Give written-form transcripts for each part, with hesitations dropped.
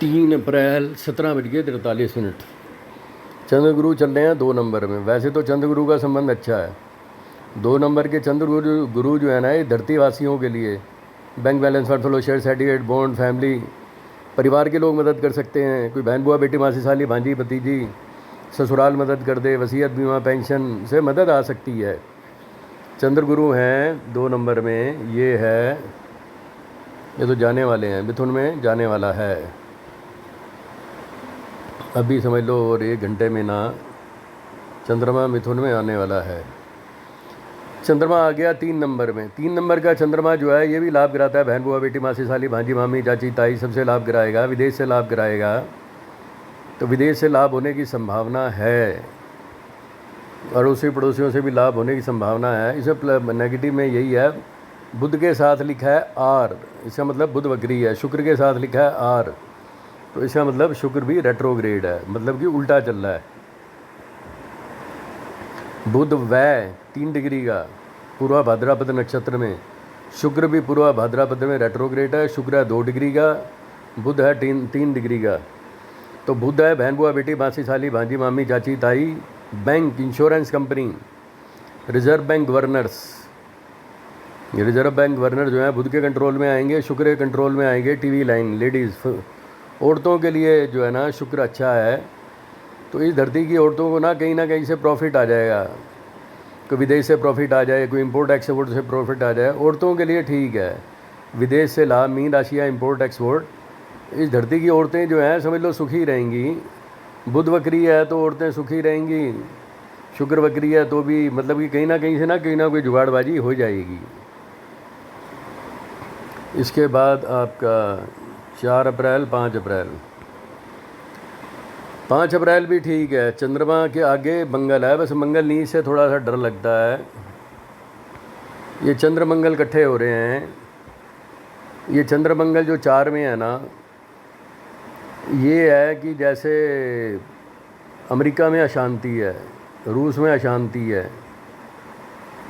3 अप्रैल 17:43। चंद्रगुरु चल रहे हैं 2 नंबर में। वैसे तो चंद्रगुरु का संबंध अच्छा है। 2 नंबर के चंद्रगुरु जो है ना, ये धरती वासियों के लिए bank balance fund flow share certificate bond family परिवार के लोग मदद कर सकते हैं। कोई बहन बुआ बेटी मासी साली भांजी भतीजी ससुराल मदद कर दे, वसीयत बीमा पेंशन से मदद आ सकती है। चंद्रगुरु हैं 2 नंबर में। ये तो जाने वाले हैं, मिथुन में जाने वाला है अभी समझ लो, और 1 घंटे में ना चंद्रमा मिथुन में आने वाला है। चंद्रमा आ गया 3 नंबर में। 3 नंबर का चंद्रमा जो है ये भी लाभ कराता है। बहन बुआ बेटी मासी साली भांजी मामी चाची ताई सबसे लाभ कराएगा। विदेश से लाभ कराएगा, तो विदेश से लाभ होने की संभावना है। अड़ोसी पड़ोसियों से भी लाभ होने की संभावना है। इसमें नेगेटिव में यही है, बुध के साथ लिखा है आर, इसका मतलब बुध वक्री है। शुक्र के साथ लिखा है आर, तो इसका मतलब शुक्र भी रेट्रोग्रेड है, मतलब कि उल्टा चल रहा है। बुध वै 3 डिग्री का पूर्वा भाद्रपद नक्षत्र में, शुक्र भी पूर्वा भाद्रपद में रेट्रोग्रेड है। शुक्र है 2 डिग्री का, बुध है 3 डिग्री का। तो बुध है बहन बुआ बेटी मासी साली भांजी मामी चाची ताई, bank insurance company, reserve bank governors. ये रिजर्व बैंक गवर्नर जो है बुध के कंट्रोल में आएंगे, शुक्र के कंट्रोल में आएंगे। टीवी लाइन लेडीज़ औरतों के लिए जो है ना शुक्र अच्छा है, तो इस धरती की औरतों को ना कहीं से प्रॉफिट आ जाएगा। कोई विदेश से प्रॉफिट आ जाए, कोई इंपोर्ट एक्सपोर्ट से प्रॉफिट आ जाए, औरतों के लिए ठीक है। विदेश से लाभ, मीन राशि या इंपोर्ट एक्सपोर्ट, इस धरती की औरतें जो हैं समझ लो सुखी रहेंगी। बुध वक्री है तो औरतें सुखी रहेंगी, शुक्र वक्री है तो भी मतलब कि कहीं ना कोई जुगाड़बाजी हो जाएगी। इसके बाद आपका 4 अप्रैल 5 अप्रैल 5 अप्रैल भी ठीक है। चंद्रमा के आगे मंगल है, बस मंगल नीच से थोड़ा सा डर लगता है। ये चंद्र मंगल इकट्ठे हो रहे हैं। ये चंद्र मंगल जो 4 में है ना, ये है कि जैसे अमेरिका में अशांति है, रूस में अशांति है।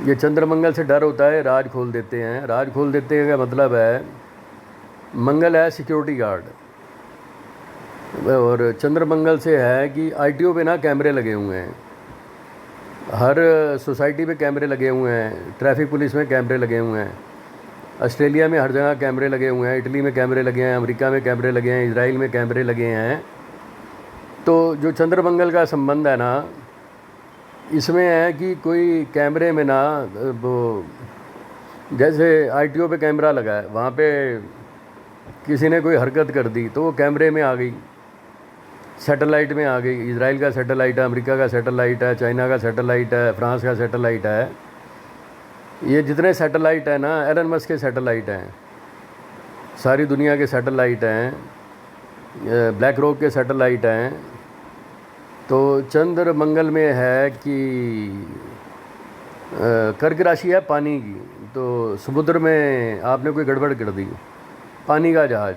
ये चंद्र मंगल से डर होता है, राज खोल देते हैं। राज खोल देते हैं का मतलब है, मंगल है सिक्योरिटी गार्ड, और चंद्र मंगल से है कि आईटीओ पे ना कैमरे लगे हुए हैं। हर सोसाइटी पे कैमरे लगे हुए हैं, ट्रैफिक पुलिस में कैमरे लगे हुए हैं। ऑस्ट्रेलिया में हर जगह कैमरे लगे हुए हैं, इटली में कैमरे लगे हैं, अमेरिका में कैमरे लगे हैं, इजराइल में कैमरे लगे हैं। तो जो चंद्र मंगल का संबंध है ना, इसमें है कि कोई कैमरे में ना वो जैसे आईटीओ पे कैमरा लगा है, वहाँ पे किसी ने कोई हरकत कर दी तो वो कैमरे में आ गई, सैटेलाइट में आ गई। इजराइल का सैटेलाइट है, अमेरिका का सैटेलाइट है, चाइना का सैटेलाइट है, फ्रांस का सैटेलाइट है। ये जितने सैटेलाइट हैं ना, एलन मस्क के सैटेलाइट हैं, सारी दुनिया के सैटेलाइट हैं, ब्लैक रॉक के सैटेलाइट हैं। तो चंद्र मंगल में है कि कर्क राशि है पानी की, तो समुद्र में आपने कोई गड़बड़ कर दी, पानी का जहाज,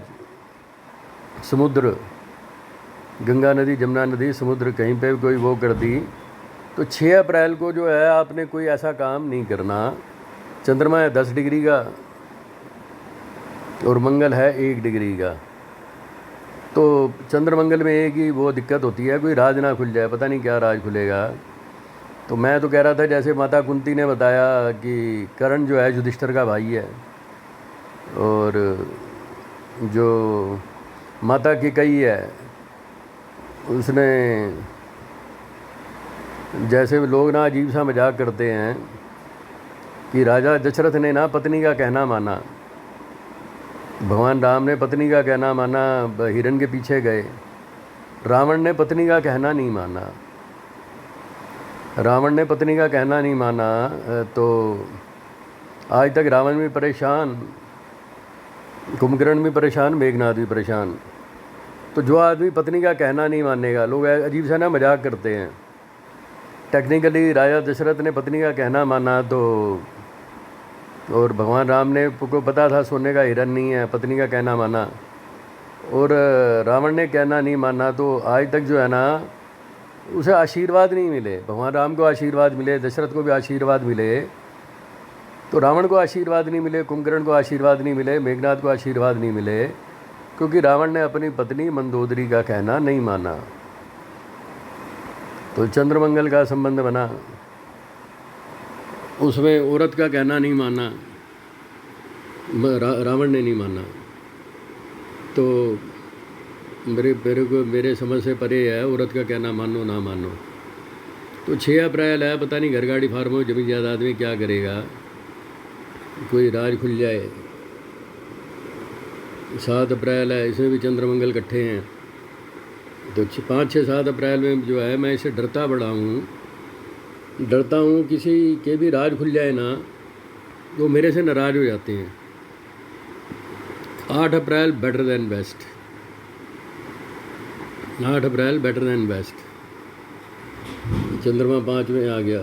समुद्र, गंगा नदी जमुना नदी समुद्र, कहीं पे कोई वो कर दी, तो 6 अप्रैल को जो है आपने कोई ऐसा काम नहीं करना। चंद्रमा है 10 डिग्री का और मंगल है 1 डिग्री का। तो चंद्र मंगल में एक ही वो दिक्कत होती है, कोई राज ना खुल जाए, पता नहीं क्या राज खुलेगा। तो मैं तो कह रहा था, जैसे माता कुंती ने बताया कि कर्ण जो है युधिष्ठिर का भाई है, और जो माता कैकेयी है उसने, जैसे लोग ना अजीब सा मजाक करते हैं कि राजा दशरथ ने ना पत्नी का कहना माना, भगवान राम ने पत्नी का कहना माना, हिरण के पीछे गए। रावण ने पत्नी का कहना नहीं माना, रावण ने पत्नी का कहना नहीं माना। तो आज तक रावण भी परेशान, कुंभकर्ण भी परेशान, मेघनाथ भी परेशान। तो जो आदमी पत्नी का कहना नहीं मानेगा, लोग अजीब सा ना मजाक करते हैं। टेक्निकली राजा दशरथ ने पत्नी का कहना माना, तो और भगवान राम ने को पता था सोने का हिरण नहीं है, पत्नी का कहना माना, और रावण ने कहना नहीं माना। तो आज तक जो है ना उसे आशीर्वाद नहीं मिले। भगवान राम को आशीर्वाद मिले, दशरथ को भी आशीर्वाद मिले, तो रावण को आशीर्वाद नहीं मिले, कुंभकर्ण को आशीर्वाद नहीं मिले, मेघनाथ को आशीर्वाद नहीं मिले। क्योंकि रावण ने अपनी पत्नी मंदोदरी का कहना नहीं माना, तो चंद्रमंगल का संबंध बना, उसमें औरत का कहना नहीं माना, रावण ने नहीं माना, तो मेरे समझ से परे है औरत का कहना मानो ना मानो। तो 6 अप्रैल है, पता नहीं घर गाड़ी फार्मों जमीन जायदाद में क्या करेगा, कोई राज खुल जाए। 7 अप्रैल है, इसमें भी चंद्रमंगल इकट्ठे हैं, तो 5, 6, 7 अप्रैल में जो है मैं इससे डरता हूँ किसी के भी राज खुल जाए ना तो मेरे से नाराज़ हो जाते हैं। 8 अप्रैल बेटर देन बेस्ट, 8 अप्रैल बेटर देन बेस्ट, चंद्रमा 5 में आ गया।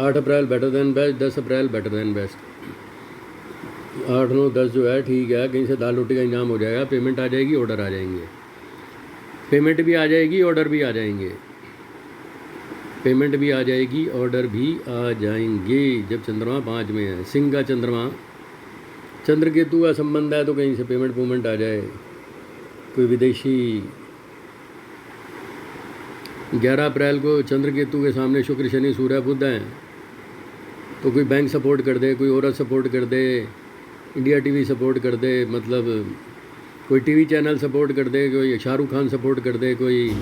8 अप्रैल बेटर देन बेस्ट, 10 अप्रैल बेटर देन बेस्ट। 8, 9, 10 जो है ठीक है, कहीं से दाल रोटी का इंतजाम हो जाएगा, पेमेंट आ जाएगी, ऑर्डर आ जाएंगे, पेमेंट भी आ जाएगी, ऑर्डर भी आ जाएंगे, पेमेंट भी आ जाएगी, ऑर्डर भी आ जाएंगे जब चंद्रमा 5 में है। सिंह का चंद्रमा, चंद्र केतु का संबंध है, तो कहीं से पेमेंट आ जाए, कोई विदेशी। 11 अप्रैल को चंद्र केतु के सामने शुक्र शनि सूर्य बुध हैं, तो कोई बैंक सपोर्ट कर दे, कोई औरत सपोर्ट कर दे, इंडिया टीवी सपोर्ट कर दे, मतलब कोई टीवी चैनल सपोर्ट कर दे, कोई शाहरुख खान सपोर्ट कर दे, कोई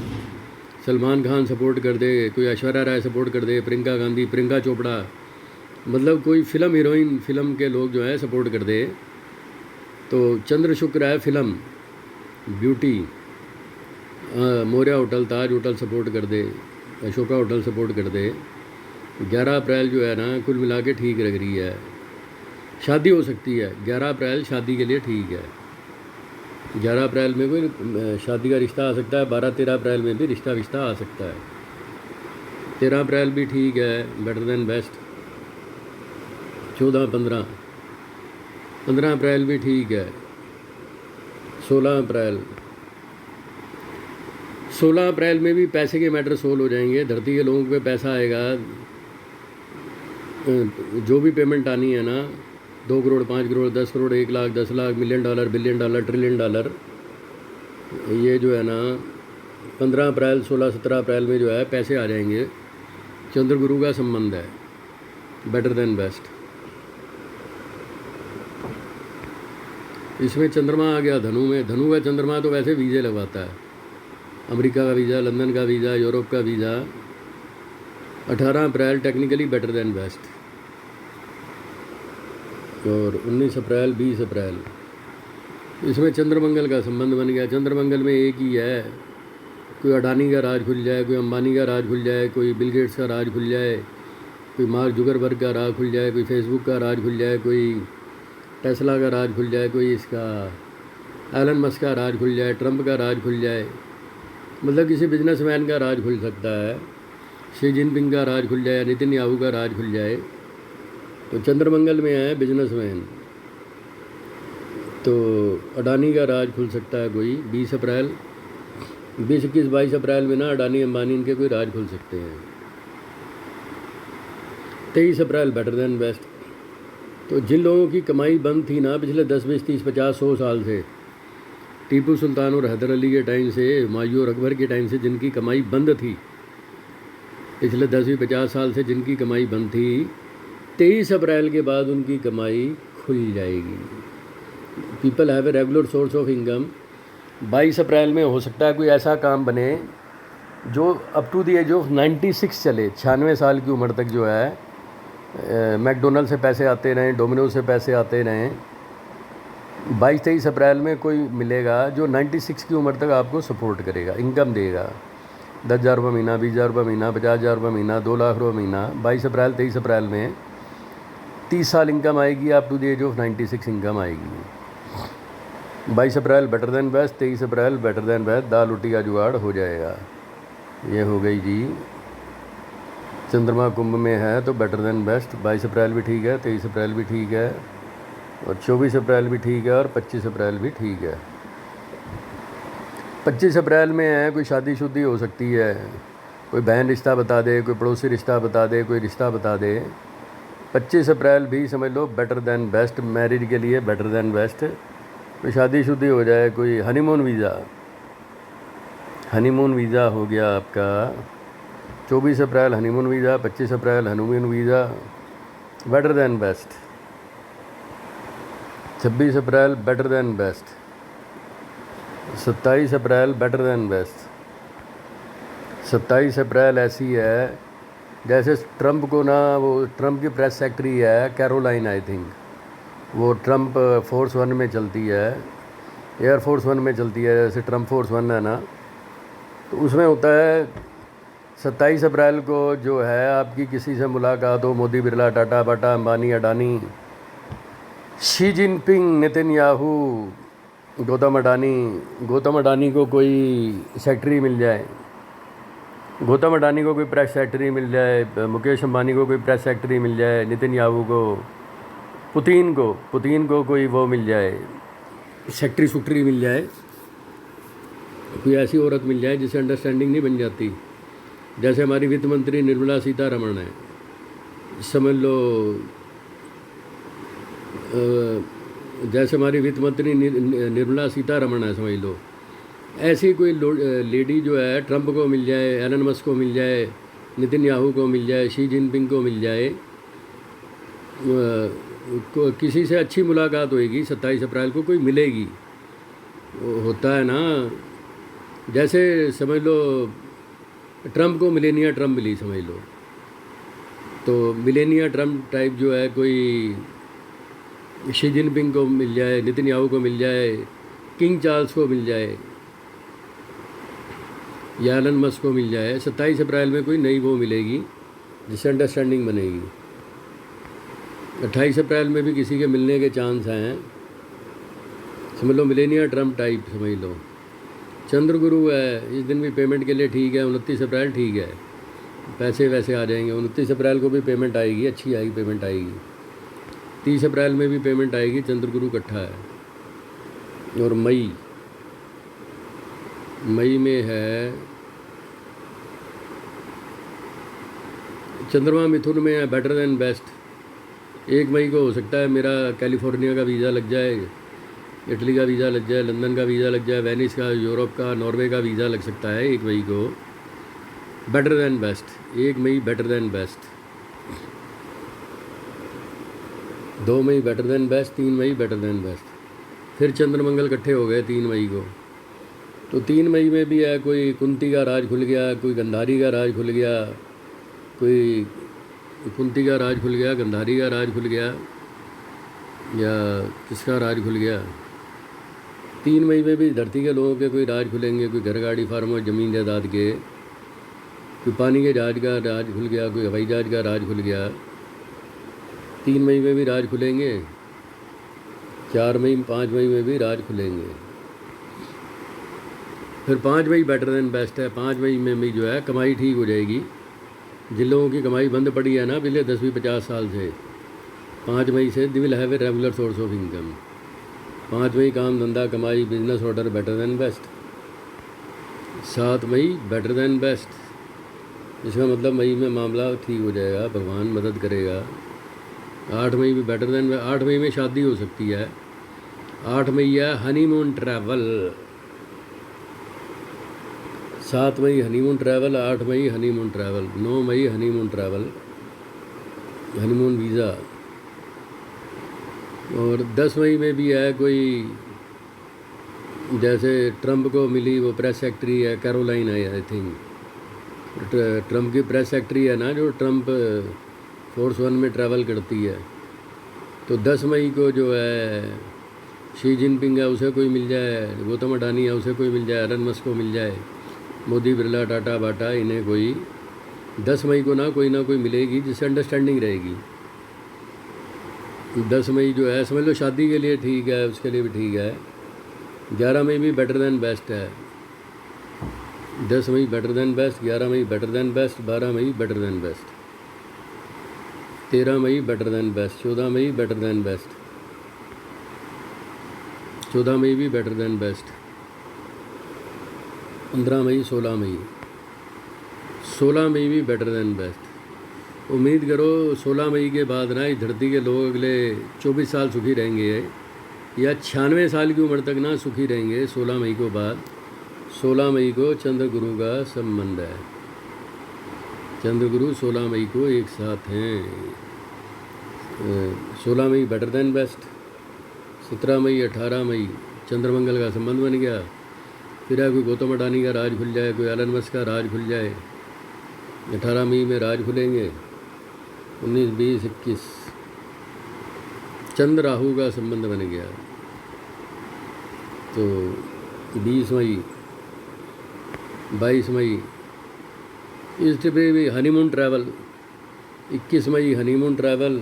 सलमान खान सपोर्ट कर दे, कोई ऐश्वर्या राय सपोर्ट कर दे, प्रियंका गांधी, प्रियंका चोपड़ा, मतलब कोई फिल्म हीरोइन फिल्म के लोग जो है सपोर्ट कर दे। तो चंद्र शुक्र है फिल्म, ब्यूटी, मौर्या होटल, ताज होटल सपोर्ट कर दे, अशोका होटल सपोर्ट कर दे। 11 अप्रैल जो है ना कुल मिला के ठीक लग रही है, शादी हो सकती है। 11 अप्रैल शादी के लिए ठीक है, 11 अप्रैल में कोई शादी का रिश्ता आ सकता है, 12, 13 अप्रैल में भी रिश्ता आ सकता है। 13 अप्रैल भी ठीक है, बेटर देन बेस्ट। 14, 15 अप्रैल भी ठीक है। 16 अप्रैल में भी पैसे के मैटर सोल्व हो जाएंगे, धरती के लोगों पे पैसा आएगा, जो भी पेमेंट आनी है ना, 2 crore, 5 crore, 10 crore, 1 lakh, 10 lakh, million dollar, billion dollar, trillion dollar, ये जो है ना 15 अप्रैल, 16, 17 अप्रैल में जो है पैसे आ जाएंगे। चंद्र गुरु का संबंध है, बेटर देन बेस्ट। इसमें चंद्रमा आ गया धनु में, धनु का चंद्रमा तो वैसे वीज़े लगवाता है, अमेरिका का वीज़ा, लंदन का वीज़ा, यूरोप का वीज़ा। 18 अप्रैल टेक्निकली बेटर देन बेस्ट, और 19 अप्रैल, 20 अप्रैल, इसमें चंद्रमंगल का संबंध बन गया। चंद्रमंगल में एक ही है, कोई अडानी का राज खुल जाए, कोई अंबानी का राज खुल जाए, कोई बिल गेट्स का राज खुल जाए, कोई मार्क जुकरबर्ग का राज खुल जाए, कोई फेसबुक का राज खुल जाए, कोई टेस्ला का राज खुल जाए, कोई इसका एलन मस्क का राज खुल जाए, ट्रंप का राज खुल जाए, मतलब किसी बिजनेसमैन का राज खुल सकता है, शी जिनपिंग का राज खुल जाए, नितिन याहू का राज खुल जाए। तो चंद्रमंगल में है बिजनेसमैन, तो अडानी का राज खुल सकता है कोई। 20 अप्रैल, 20, 21, 22 अप्रैल में ना अडानी अंबानी इनके कोई राज खुल सकते हैं। 23 अप्रैल बेटर देन बेस्ट। तो जिन लोगों की कमाई बंद थी ना पिछले 10, 20, 30, 50, 100 साल से, टीपू सुल्तान और हैदर अली के टाइम से, हुमायूं और अकबर के टाइम से जिनकी कमाई बंद थी, पिछले 10, 50 साल से जिनकी कमाई बंद थी, 23 अप्रैल के बाद उनकी कमाई खुल जाएगी। People have a regular source of income. 22 अप्रैल में हो सकता है कोई ऐसा काम बने जो up to the age of 96 चले, 96 साल की उम्र तक जो है मैकडोनल्ड से पैसे आते रहें, डोमिनोज से पैसे आते रहें। 22-23 अप्रैल में कोई मिलेगा जो 96 की उम्र तक आपको सपोर्ट करेगा, इनकम देगा, 10,000 रुपये महीना, 20,000 रुपये महीना, 50,000 रुपये महीना, 2 लाख रुपये महीना। 22 अप्रैल, 23 अप्रैल में 30 साल इनकम आएगी, up to the age of 96 income आएगी। 22 अप्रैल बेटर देन बेस्ट, 23 अप्रैल बेटर देन बेस्ट, दाल रोटी का जुगाड़ हो जाएगा। ये हो गई जी, चंद्रमा कुंभ में है तो बेटर देन बेस्ट। 22 अप्रैल भी ठीक है, 23 अप्रैल भी ठीक है, और 24 अप्रैल भी ठीक है, और 25 अप्रैल भी ठीक है। 25 अप्रैल में है कोई शादी शुदी हो सकती है, कोई बहन रिश्ता बता दे, कोई पड़ोसी रिश्ता बता दे, कोई रिश्ता बता दे। 25 अप्रैल भी समझ लो बेटर देन बेस्ट, मैरिज के लिए बेटर देन बेस्ट। में शादी शुदी हो जाए, कोई हनीमून वीज़ा हो गया आपका 24 अप्रैल हनीमून वीज़ा, 25 अप्रैल honeymoon visa, better than best. 26 अप्रैल बेटर दैन बेस्ट। 27 अप्रैल बेटर दैन बेस्ट। 27 अप्रैल ऐसी है जैसे ट्रंप को ना, वो ट्रंप की प्रेस सेक्रेटरी है कैरोलाइन, आई थिंक वो ट्रंप फोर्स 1 में चलती है, एयरफोर्स 1 में चलती है, जैसे ट्रंप फोर्स 1 है ना, तो उसमें होता है 27 अप्रैल को जो है आपकी किसी से मुलाकात हो, Modi, Birla, Tata, Bata, Ambani, Adani, Xi Jinping, Netanyahu, Gautam Adani को कोई सेक्रेटरी मिल जाए, गौतम अडानी को कोई प्रेस सेक्रेटरी मिल जाए, मुकेश अंबानी को कोई प्रेस सेक्रेटरी मिल जाए, नेतन्याहू को, पुतिन को कोई वो मिल जाए, सेक्रेटरी मिल जाए, कोई ऐसी औरत मिल जाए जिससे अंडरस्टैंडिंग नहीं बन जाती। जैसे हमारी वित्त मंत्री निर्मला सीतारमण है, समझ लो, जैसे हमारी वित्त मंत्री निर्मला सीतारमण है, समझ लो, ऐसी कोई लेडी जो है ट्रंप को मिल जाए, एलन मस्क को मिल जाए, नेतन्याहू को मिल जाए, शी जिनपिंग को मिल जाए, किसी से अच्छी मुलाकात होएगी 27 अप्रैल को, कोई मिलेगी। होता है ना, जैसे समझ लो ट्रंप को मिलेनिया ट्रंप मिली, समझ लो, तो मिलेनिया ट्रंप टाइप जो है कोई शी जिनपिंग को मिल जाए, नेतन्याहू को मिल जाए, किंग चार्ल्स को मिल जाए, या एलन मस्क को मिल जाए, 27 अप्रैल में कोई नई वो मिलेगी जिससे अंडरस्टैंडिंग बनेगी। 28 अप्रैल में भी किसी के मिलने के चांस हैं, समझ लो मिलेनिया ट्रंप टाइप, समझ लो। चंद्रगुरु है, इस दिन भी पेमेंट के लिए ठीक है। 29 अप्रैल ठीक है, पैसे वैसे आ जाएंगे। 29 अप्रैल को भी पेमेंट आएगी, अच्छी आएगी, पेमेंट आएगी। 30 अप्रैल में भी पेमेंट आएगी, चंद्रगुरु इकट्ठा है। और मई में है चंद्रमा मिथुन में है, बेटर दैन बेस्ट। 1 मई को हो सकता है मेरा कैलिफोर्निया का वीज़ा लग जाए, इटली का वीज़ा लग जाए, लंदन का वीज़ा लग जाए, वेनिस का, यूरोप का, नॉर्वे का वीज़ा लग सकता है 1 मई को। बेटर दैन बेस्ट, 1 मई बेटर दैन बेस्ट, 2 मई बेटर दैन बेस्ट, 3 मई बेटर दैन बेस्ट। फिर चंद्रमंगल इकट्ठे हो गए 3 मई को। तो 3 मई में भी है, कोई कुंती का राज खुल गया, कोई गंधारी का राज खुल गया, कोई कुंती का राज खुल गया, गंधारी का राज खुल गया, या किसका राज खुल गया। 3 मई में भी धरती के लोगों के कोई राज खुलेंगे, कोई घर गाड़ी फार्म और ज़मीन जायदाद के, कोई पानी के जहाज का राज खुल गया, कोई हवाई जहाज का राज खुल गया। 3 मई में भी राज खुलेंगे, 4 मई 5 मई में भी राज खुलेंगे। फिर 5 मई बेटर दैन बेस्ट है। 5 मई में भी जो है कमाई ठीक हो जाएगी। जिन लोगों की कमाई बंद पड़ी है ना पिछले 10-50 साल से, 5 मई से they will have a regular source of income. 5 मई काम धंधा कमाई business order better than best. 7 मई बेटर दैन बेस्ट, इसका मतलब मई में मामला ठीक हो जाएगा, भगवान मदद करेगा। 8 मई भी बेटर दैन, 8 मई में शादी हो सकती है। 8 मई है हनीमून ट्रैवल। 7 मई हनीमून ट्रैवल, 8 मई हनीमून ट्रैवल, 9 मई हनीमून ट्रैवल, हनीमून वीज़ा। और 10 मई में भी है कोई, जैसे ट्रंप को मिली वो प्रेस सेक्रेटरी है, कैरोलाइन है आई थिंक, ट्रंप की प्रेस सेक्रेटरी है ना, जो ट्रंप फोर्स 1 में ट्रैवल करती है। तो 10 मई को जो है शी जिनपिंग है, उसे कोई मिल जाए, गौतम अडानी है, उसे कोई मिल जाए, एलन मस्क को मिल जाए, मोदी, बिरला, टाटा, बाटा, इन्हें कोई 10 मई को ना कोई मिलेगी जिससे अंडरस्टैंडिंग रहेगी। 10 मई जो है समझ लो शादी के लिए ठीक है, उसके लिए भी ठीक है। 11 मई भी बेटर दैन बेस्ट है। 10 मई बेटर दैन बेस्ट, 11 मई बेटर दैन बेस्ट, 12 मई बेटर दैन बेस्ट, 13 मई बेटर दैन बेस्ट, 14 मई बेटर दैन बेस्ट, 14 मई भी बेटर दैन बेस्ट, 15 मई, 16 मई, 16 मई भी बेटर दैन बेस्ट। उम्मीद करो 16 मई के बाद ना इस धरती के लोग अगले 24 साल सुखी रहेंगे। या 96 साल की उम्र तक ना सुखी रहेंगे 16 मई को बाद। 16 मई को चंद्र गुरु का संबंध है। चंद्र गुरु 16 मई को एक साथ हैं। 16 मई बेटर देन बेस्ट। 17 मई 18 मई चंद्रमंगल का संबंध बन गया। फिर कोई गौतम अडानी का राज खुल जाए, कोई एलन मस्क का राज खुल जाए। 18 मई में राज खुलेंगे। 19, 20, 21 चंद्र राहु का संबंध बन गया। तो 20 मई 22 मई इस पे भी हनीमून ट्रैवल। 21 मई हनीमून ट्रैवल।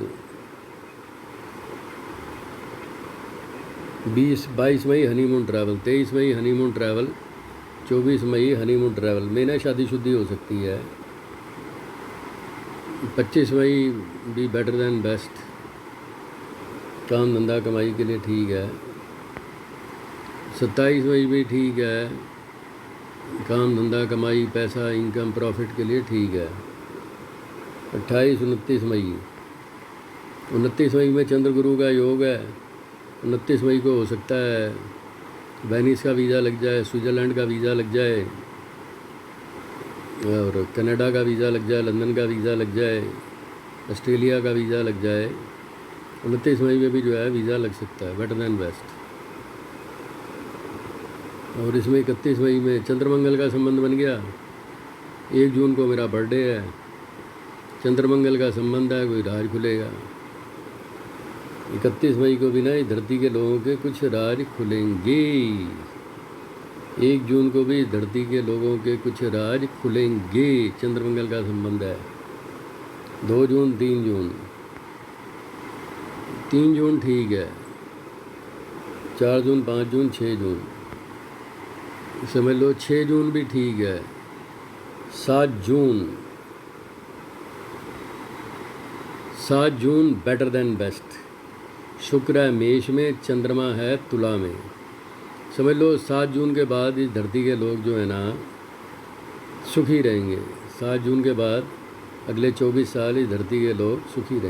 22 मई हनीमून ट्रैवल। 23 मई हनीमून ट्रैवल। 24 मई हनीमून ट्रैवल में ना शादीशुदी हो सकती है। 25 मई भी बेटर देन बेस्ट। काम धंधा कमाई के लिए ठीक है। 27 मई भी ठीक है। काम धंधा कमाई पैसा इनकम प्रॉफिट के लिए ठीक है। 28, 29 मई। 29 मई में चंद्र गुरु का योग है। 29 मई को हो सकता है वेनिस का वीज़ा लग जाए, स्विट्ज़रलैंड का वीज़ा लग जाए और कनाडा का वीज़ा लग जाए, लंदन का वीज़ा लग जाए, ऑस्ट्रेलिया का वीज़ा लग जाए। 29 मई में भी जो है वीज़ा लग सकता है, बेटर देन बेस्ट। और इसमें 31 मई में चंद्रमंगल का संबंध बन गया। 1 जून को मेरा बर्थडे है। चंद्रमंगल का संबंध है, कोई राज खुलेगा। 31 मई को भी ना इस धरती के लोगों के कुछ राज खुलेंगे। 1 जून को भी धरती के लोगों के कुछ राज खुलेंगे। चंद्रमंगल का संबंध है। 2 जून 3 जून 3 जून ठीक है। 4 जून 5 जून 6 जून समझ लो। 6 जून भी ठीक है। 7 जून बेटर देन बेस्ट। शुक्र है मेष में, चंद्रमा है तुला में। समझ लो 7 जून के बाद इस धरती के लोग जो है ना सुखी रहेंगे। 7 जून के बाद अगले 24 साल इस धरती के लोग सुखी रहेंगे।